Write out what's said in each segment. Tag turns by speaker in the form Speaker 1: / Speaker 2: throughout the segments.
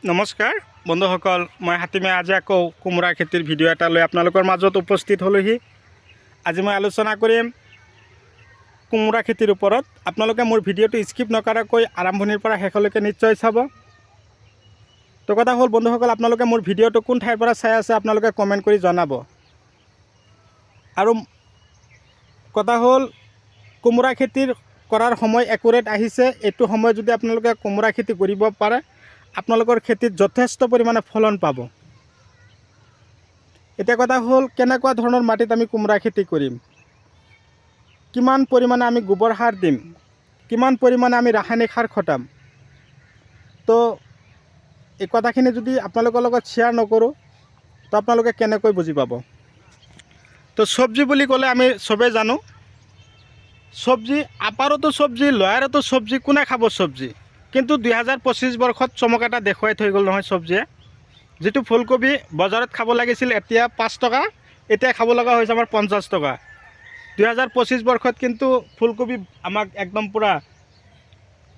Speaker 1: নমস্কাৰ বন্ধুসকল, মই হাতীমে আজি আকৌ কোমোৰা খেতিৰ ভিডিঅ' এটা লৈ আপোনালোকৰ মাজত উপস্থিত হ'লোহি। আজি মই আলোচনা কৰিম কোমোৰা খেতিৰ ওপৰত। আপোনালোকে মোৰ ভিডিঅ'টো স্কিপ নকৰাকৈ আৰম্ভণিৰ পৰা শেষলৈকে নিশ্চয় চাব। তো কথা হ'ল বন্ধুসকল, আপোনালোকে মোৰ ভিডিঅ'টো কোন ঠাইৰ পৰা চাই আছে আপোনালোকে কমেণ্ট কৰি জনাব। আৰু কথা হ'ল কোমোৰা খেতিৰ কৰাৰ সময় একুৰেট আহিছে। এইটো সময় যদি আপোনালোকে কোমোৰা খেতি কৰিব পাৰে আপোনালোকৰ খেতিত যথেষ্ট পৰিমাণে ফলন পাব। এতিয়া কথা হ'ল কেনেকুৱা ধৰণৰ মাটিত আমি কোমোৰা খেতি কৰিম, কিমান পৰিমাণে আমি গোবৰ সাৰ দিম, কিমান পৰিমাণে আমি ৰাসায়নিক সাৰ খটাম। তো এই কথাখিনি যদি আপোনালোকৰ লগত শ্বেয়াৰ নকৰোঁ তো আপোনালোকে কেনেকৈ বুজি পাব। তো চব্জি বুলি ক'লে আমি চবেই জানো, চব্জি আপাৰতো চব্জি, লয়াৰতো চব্জি, কোনে খাব চব্জি। কিন্তু 2025 বৰ্ষত চমক এটা দেখুৱাই থৈ গ'ল নহয় চব্জিয়ে। যিটো ফুলকবি বজাৰত খাব লাগিছিল এতিয়া 5 টকা, এতিয়া খাব লগা হৈছে আমাৰ 50 টকা। 2025 বৰ্ষত কিন্তু ফুলকবি আমাক একদম পূৰা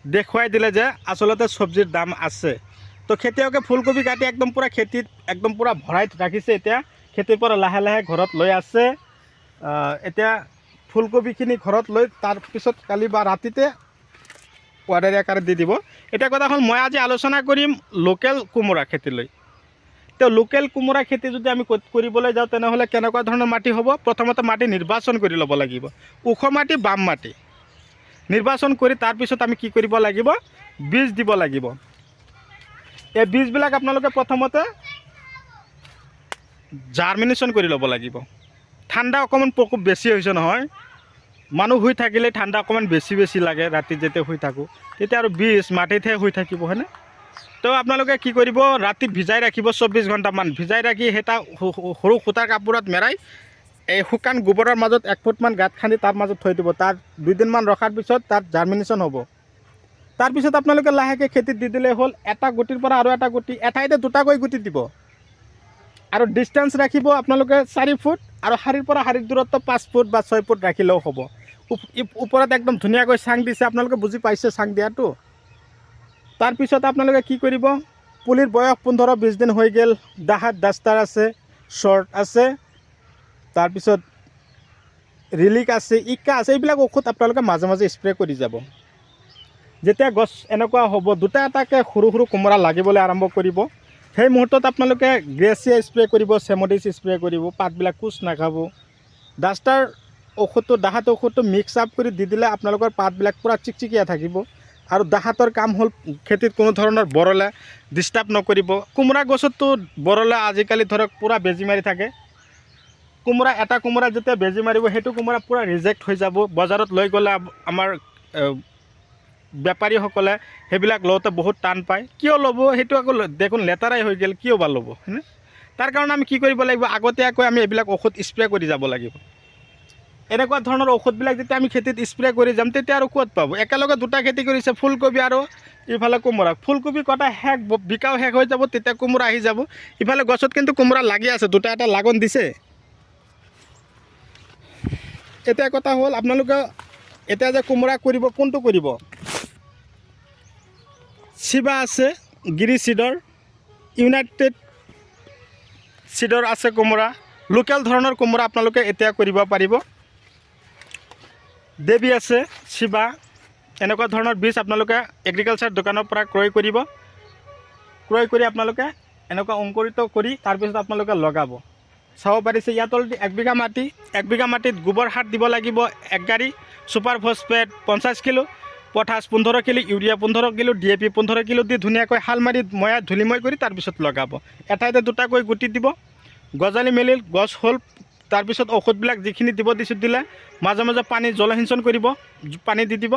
Speaker 1: দেখুৱাই দিলে যে আচলতে চব্জিৰ দাম আছে। তো খেতিয়কে ফুলকবি কাটি একদম পূৰা খেতিত একদম পূৰা ভৰাই ৰাখিছে। এতিয়া খেতিৰ পৰা লাহে লাহে ঘৰত লৈ আছে। এতিয়া ফুলকবিখিনি ঘৰত লৈ তাৰপিছত কালি বা ৰাতিতে অৰ্ডাৰ আকাৰে দি দিব। এতিয়া কথা হ'ল মই আজি আলোচনা কৰিম লোকেল কোমোৰা খেতিলৈ। তো লোকেল কোমোৰা খেতি যদি আমি কৰিবলৈ যাওঁ তেনেহ'লে কেনেকুৱা ধৰণৰ মাটি হ'ব। প্ৰথমতে মাটি নিৰ্বাচন কৰি ল'ব লাগিব, ওখ মাটি, বাম মাটি নিৰ্বাচন কৰি তাৰপিছত আমি কি কৰিব লাগিব, বীজ দিব লাগিব। এই বীজবিলাক আপোনালোকে প্ৰথমতে জাৰ্মিনেশ্যন কৰি ল'ব লাগিব। ঠাণ্ডা অকণমান প্ৰকোপ বেছি হৈছে নহয়, মানুহ শুই থাকিলে ঠাণ্ডা অকণমান বেছি লাগে। ৰাতি যেতিয়া শুই থাকোঁ তেতিয়া আৰু বীজ মাটিতহে শুই থাকিব, হয়নে। তো আপোনালোকে কি কৰিব, ৰাতি ভিজাই ৰাখিব 24 ঘণ্টামান। ভিজাই ৰাখি এটা সৰু সূতাৰ কাপোৰত মেৰাই এই শুকান গোবৰৰ মাজত 1 ফুটমান গাঁত খান্দি তাৰ মাজত থৈ দিব। তাত 2 দিনমান ৰখাৰ পিছত তাত জাৰ্মিনেশ্যন হ'ব। তাৰপিছত আপোনালোকে লাহেকৈ খেতিত দি দিলে হ'ল। এটা গুটিৰ পৰা আৰু এটা গুটি, এঠাইতে দুটাকৈ গুটি দিব। আৰু ডিষ্টেঞ্চ ৰাখিব আপোনালোকে 4 ফুট, আৰু শাৰীৰ পৰা শাৰীৰ দূৰত্ব 5 ফুট বা 6 ফুট ৰাখিলেও হ'ব। ওপৰত একদম ধুনীয়াকৈ চাং দিছে, আপোনালোকে বুজি পাইছে চাং দিয়াটো। তাৰপিছত আপোনালোকে কি কৰিব, পুলিৰ বয়স 15-20 দিন হৈ গ'ল, দাহাত ডাষ্টাৰ আছে, শ্বৰ্ট আছে, তাৰপিছত ৰিলিক আছে, ইকা আছে, এইবিলাক ঔষধ আপোনালোকে মাজে মাজে স্প্ৰে কৰি যাব। যেতিয়া গছ এনেকুৱা হ'ব, দুটা এটাকৈ সৰু সৰু কোমোৰা লাগিবলৈ আৰম্ভ কৰিব, সেই মুহূৰ্তত আপোনালোকে গ্ৰেচিয়া স্প্ৰে কৰিব, চেমডিছ স্প্ৰে কৰিব। পাতবিলাক কোচ নাখাব। ডাষ্টাৰ ঔষধটো, দাহাত ঔষধটো মিক্স আপ কৰি দি দিলে আপোনালোকৰ পাতবিলাক পূৰা চিকচিকীয়া থাকিব। আৰু দাহাতৰ কাম হ'ল খেতিত কোনো ধৰণৰ বৰলে ডিষ্টাৰ্ব নকৰিব। কোমোৰা গছততো বৰলে আজিকালি ধৰক পূৰা বেজী মাৰি থাকে। এটা কোমোৰা যেতিয়া বেজী মাৰিব সেইটো কোমোৰা পূৰা ৰিজেক্ট হৈ যাব। বজাৰত লৈ গ'লে আমাৰ বেপাৰীসকলে সেইবিলাক লওঁতে বহুত টান পায়। কিয় ল'ব, সেইটো আকৌ দেখোন লেতেৰাই হৈ গ'ল, কিয় বা ল'ব, হয়নে। তাৰ কাৰণে আমি কি কৰিব লাগিব, আগতীয়াকৈ আমি এইবিলাক ঔষধ স্প্ৰে কৰি যাব লাগিব। এনেকুৱা ধৰণৰ ঔষধবিলাক যেতিয়া আমি খেতিত স্প্ৰে কৰি যাম তেতিয়া আৰু ক'ত পাব। একেলগে দুটা খেতি কৰিছে, ফুলকবি আৰু ইফালে কোমোৰা। ফুলকবি কটা শেষ, বিকাও শেষ হৈ যাব, তেতিয়া কোমোৰা আহি যাব। ইফালে গছত কিন্তু কোমোৰা লাগি আছে, দুটা এটা লাগন দিছে। এতিয়া কথা হ'ল আপোনালোকে এতিয়া যে কোমোৰা কৰিব, কোনটো কৰিব, চিবা আছে, গিৰি চিডৰ, ইউনাইটেড চিডৰ আছে কোমোৰা। লোকেল ধৰণৰ কোমোৰা আপোনালোকে এতিয়া কৰিব পাৰিব। দেৱী আছে, চিবা, এনেকুৱা ধৰণৰ বীজ আপোনালোকে এগ্ৰিকালচাৰ দোকানৰ পৰা ক্ৰয় কৰিব। ক্ৰয় কৰি আপোনালোকে এনেকুৱা অংকুৰিত কৰি তাৰপিছত আপোনালোকে লগাব। চাব পাৰিছে ইয়াত অলৰেডি 1 বিঘা মাটি, 1 বিঘা মাটিত গোবৰ সাৰ দিব লাগিব 1 গাড়ী, super phosphate 50 kilo, potash 15 kilo, urea 15 kilo, DAP 15 kilo দি ধুনীয়াকৈ হাল মাৰি ময়া ধূলিময় কৰি তাৰপিছত লগাব। এঠাইতে দুটাকৈ গুটি দিব, গজালি মেলিল, গছ হ'ল। তাৰপিছত ঔষধবিলাক যিখিনি দিব দিছোঁ দিলে, মাজে মাজে পানী জলসিঞ্চন কৰিব, পানী দি দিব।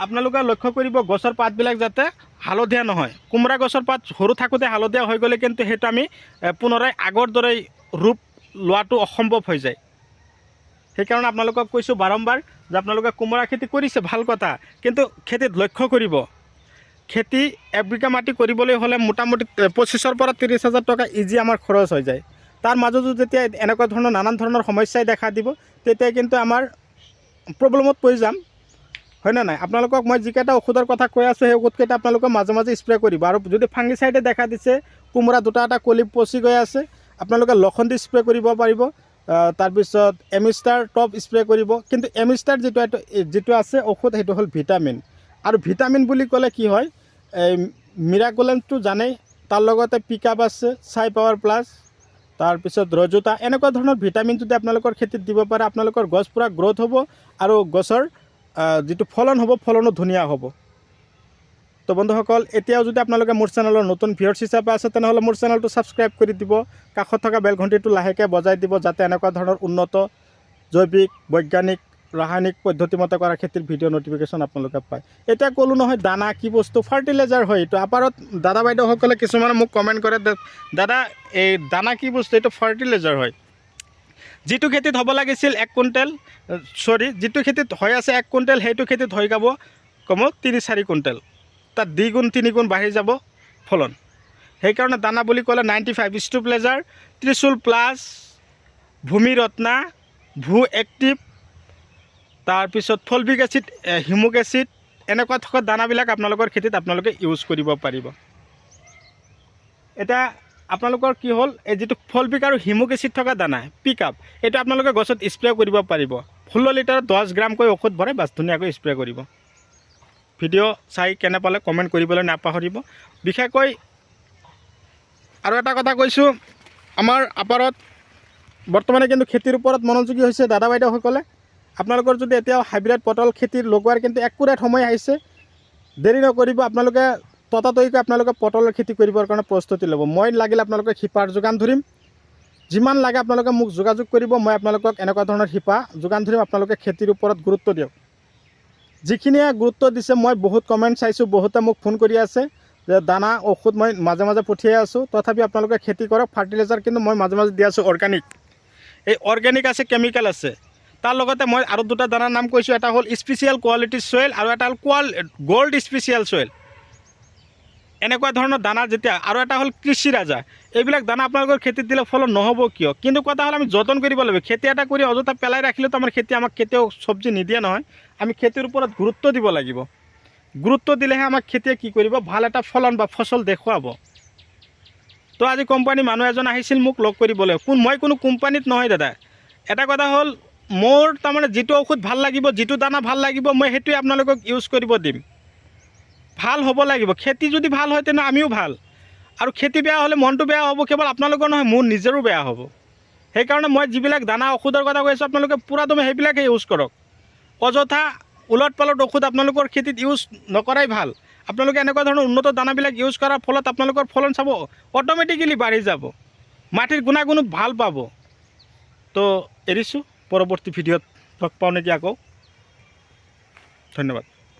Speaker 1: আপোনালোকে লক্ষ্য কৰিব গছৰ পাতবিলাক যাতে হালধীয়া নহয়। কোমোৰা গছৰ পাত সৰু থাকোঁতে হালধীয়া হৈ গ'লে কিন্তু সেইটো আমি পুনৰাই আগৰ দৰে ৰূপ লোৱাটো অসম্ভৱ হৈ যায়। সেইকাৰণে আপোনালোকক কৈছোঁ বাৰম্বাৰ যে আপোনালোকে কোমোৰা খেতি কৰিছে ভাল কথা, কিন্তু খেতিত লক্ষ্য কৰিব। খেতি 1 বিঘা মাটি কৰিবলৈ হ'লে মোটামুটি 25,000 পৰা 30,000 টকা ইজি আমাৰ খৰচ হৈ যায়। তাৰ মাজতো যেতিয়া এনেকুৱা ধৰণৰ নানান ধৰণৰ সমস্যাই দেখা দিব তেতিয়া কিন্তু আমাৰ প্ৰব্লেমত পৰি যাম, হয়নে নাই? আপোনালোকক মই যিকেইটা ঔষধৰ কথা কৈ আছোঁ সেই ঔষধকেইটা আপোনালোকে মাজে মাজে স্প্ৰে কৰিব। আৰু যদি ফাংগিচাইডে দেখা দিছে, কোমোৰা দুটা এটা কলি পচি গৈ আছে, আপোনালোকে লখন্দি স্প্ৰে কৰিব পাৰিব। তাৰপিছত এমিষ্টাৰ টপ স্প্ৰে কৰিব। কিন্তু এমিষ্টাৰ যিটো আছে ঔষধ সেইটো হ'ল ভিটামিন। আৰু ভিটামিন বুলি ক'লে কি হয়, এই মিৰাকুলেমটো জানেই, তাৰ লগতে পিকআপ আছে, চাই পাৱাৰ প্লাছ, তাৰপিছত ৰজোতা, এনেকুৱা ধৰণৰ ভিটামিন যদি আপোনালোকৰ খেতিত দিব পাৰে, আপোনালোকৰ গছ পূৰা গ্ৰ'থ হ'ব আৰু গছৰ যিটো ফলন হ'ব, ফলনো ধুনীয়া হ'ব। তো বন্ধুসকল, এতিয়াও যদি আপোনালোকে মোৰ চেনেলৰ নতুন ভিউৱাৰ্ছ হিচাপে আছে, তেনেহ'লে মোৰ চেনেলটো ছাবস্ক্ৰাইব কৰি দিব, কাষত থকা বেল ঘণ্টিটো লাহেকৈ বজাই দিব, যাতে এনেকুৱা ধৰণৰ উন্নত জৈৱিক, বৈজ্ঞানিক, ৰাসায়নিক পদ্ধতিমতে কৰা খেতিৰ ভিডিঅ' নটিফিকেশ্যন আপোনালোকে পায়। এতিয়া ক'লোঁ নহয়, দানা কি বস্তু, ফাৰ্টিলাইজাৰ হয় এইটো। আপাৰত দাদা বাইদেউসকলে কিছুমানে মোক কমেণ্ট কৰে, দাদা এই দানা কি বস্তু, এইটো ফাৰ্টিলাইজাৰ হয়। যিটো খেতিত হ'ব লাগিছিল 1 কুইণ্টেল, যিটো খেতিত হৈ আছে 1 কুইণ্টেল, সেইটো খেতিত হৈ যাব কমেও 3-4 কুইণ্টেল। তাত 2 গুণ 3 গুণ বাঢ়ি যাব ফলন। সেইকাৰণে দানা বুলি ক'লে 95 ষ্টুপ্লেজাৰ, ত্ৰিশুল প্লাছ, ভূমি ৰত্না, ভূ এক্টিভ, তাৰপিছত ফলভিক এচিড, হিমুক এচিড, এনেকুৱা থকা দানাবিলাক আপোনালোকৰ খেতিত আপোনালোকে ইউজ কৰিব পাৰিব। এতিয়া আপোনালোকৰ কি হ'ল, এই যিটো ফলভিক আৰু হিমুক এচিড থকা দানা পিকআপ, এইটো আপোনালোকে গছত স্প্ৰে কৰিব পাৰিব। 16 লিটাৰত 10 গ্ৰামকৈ ঔষধ ভৰাই বাছ ধুনীয়াকৈ স্প্ৰে কৰিব। ভিডিঅ' চাই কেনে পালে কমেণ্ট কৰিবলৈ নাপাহৰিব। বিশেষকৈ আৰু এটা কথা কৈছোঁ, আমাৰ আপাৰত বৰ্তমানে কিন্তু খেতিৰ ওপৰত মনোযোগী হৈছে দাদা বাইদেউসকলে। আপোনালোকৰ যদি এতিয়াও হাইব্ৰিড পটল খেতিৰ লগোৱাৰ কিন্তু একুৰেট সময় আহিছে, দেৰি নকৰিব। আপোনালোকে ততাতৈয়াকৈ আপোনালোকে পটলৰ খেতি কৰিবৰ কাৰণে প্ৰস্তুতি ল'ব। মই লাগিলে আপোনালোকে শিপাৰ যোগান ধৰিম, যিমান লাগে আপোনালোকে মোক যোগাযোগ কৰিব, মই আপোনালোকক এনেকুৱা ধৰণৰ শিপা যোগান ধৰিম। আপোনালোকে খেতিৰ ওপৰত গুৰুত্ব দিয়ক। যিখিনিয়ে গুৰুত্ব দিছে, মই বহুত কমেণ্ট চাইছোঁ, বহুতে মোক ফোন কৰি আছে যে দানা ঔষধ মই মাজে মাজে পঠিয়াই আছোঁ, তথাপি আপোনালোকে খেতি কৰক। ফাৰ্টিলাইজাৰ কিন্তু মই মাজে মাজে দি আছোঁ অৰ্গেনিক। এই অৰ্গেনিক আছে, কেমিকেল আছে। তাৰ লগতে মই আৰু দুটা দানাৰ নাম কৈছোঁ, এটা হ'ল স্পেচিয়েল কোৱালিটি চইল আৰু এটা হ'ল গ'ল্ড স্পেচিয়েল চইল। এনেকুৱা ধৰণৰ দানা যেতিয়া, আৰু এটা হ'ল কৃষি ৰাজা। এইবিলাক দানা আপোনালোকৰ খেতিত দিলে ফলন নহ'ব কিয়? কিন্তু কথা হ'ল আমি যতন কৰিব লাগিব। খেতি এটা কৰি অযথা পেলাই ৰাখিলেতো আমাৰ খেতি আমাক কেতিয়াও চব্জি নিদিয়ে নহয়। আমি খেতিৰ ওপৰত গুৰুত্ব দিব লাগিব। গুৰুত্ব দিলেহে আমাক খেতিয়ে কি কৰিব, ভাল এটা ফলন বা ফচল দেখুৱাব। তো আজি কোম্পানী মানুহ এজন আহিছিল মোক লগ কৰিবলৈ। মই কোনো কোম্পানীত নহয় দাদা। এটা কথা হ'ল, মোৰ তাৰমানে যিটো ঔষধ ভাল লাগিব, যিটো দানা ভাল লাগিব, মই সেইটোৱে আপোনালোকক ইউজ কৰিব দিম। ভাল হ'ব লাগিব। খেতি যদি ভাল হয় তেনে আমিও ভাল। আৰু খেতি বেয়া হ'লে মনটো বেয়া হ'ব, কেৱল আপোনালোকৰ নহয়, মোৰ নিজৰো বেয়া হ'ব। সেইকাৰণে মই যিবিলাক দানা ঔষধৰ কথা কৈ আছোঁ, আপোনালোকে পূৰা দমে সেইবিলাকে ইউজ কৰক। অযথা ওলট পালট ঔষধ আপোনালোকৰ খেতিত ইউজ নকৰাই ভাল। আপোনালোকে এনেকুৱা ধৰণৰ উন্নত দানাবিলাক ইউজ কৰাৰ ফলত আপোনালোকৰ ফলন চাব অট'মেটিকেলি বাঢ়ি যাব, মাটিৰ গুণাগুণো ভাল পাব। তো এৰিছোঁ, পৰৱৰ্তী ভিডিঅ'ত লগ পাওঁ নেকি আকৌ। ধন্যবাদ।